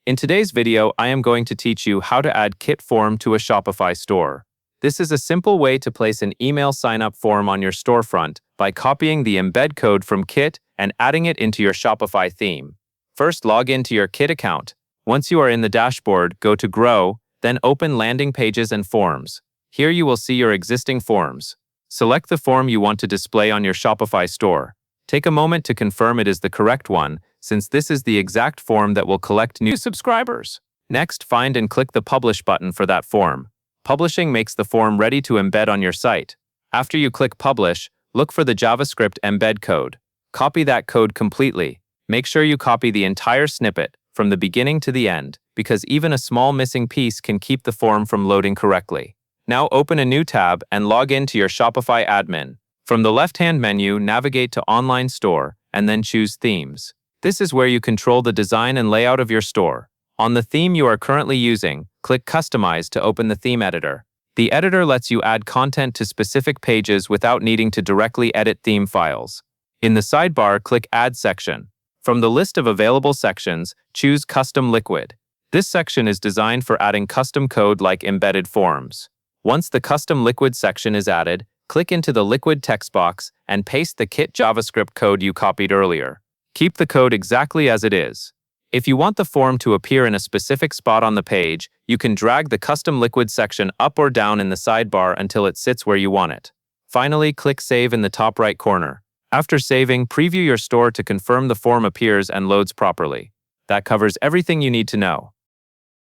In today's video, I am going to teach you how to add Kit form to a Shopify store. This is a simple way to place an email sign-up form on your storefront by copying the embed code from Kit and adding it into your Shopify theme. First, log into your Kit account. Once you are in the dashboard, go to Grow, then open Landing Pages and Forms. Here you will see your existing forms. Select the form you want to display on your Shopify store. Take a moment to confirm it is the correct one, since this is the exact form that will collect new subscribers. Next, find and click the Publish button for that form. Publishing makes the form ready to embed on your site. After you click Publish, look for the JavaScript embed code. Copy that code completely. Make sure you copy the entire snippet, from the beginning to the end, because even a small missing piece can keep the form from loading correctly. Now open a new tab and log into your Shopify admin. From the left-hand menu, navigate to Online Store, and then choose Themes. This is where you control the design and layout of your store. On the theme you are currently using, click Customize to open the theme editor. The editor lets you add content to specific pages without needing to directly edit theme files. In the sidebar, click Add Section. From the list of available sections, choose Custom Liquid. This section is designed for adding custom code like embedded forms. Once the Custom Liquid section is added, click into the Liquid text box and paste the Kit JavaScript code you copied earlier. Keep the code exactly as it is. If you want the form to appear in a specific spot on the page, you can drag the Custom Liquid section up or down in the sidebar until it sits where you want it. Finally, click Save in the top right corner. After saving, preview your store to confirm the form appears and loads properly. That covers everything you need to know.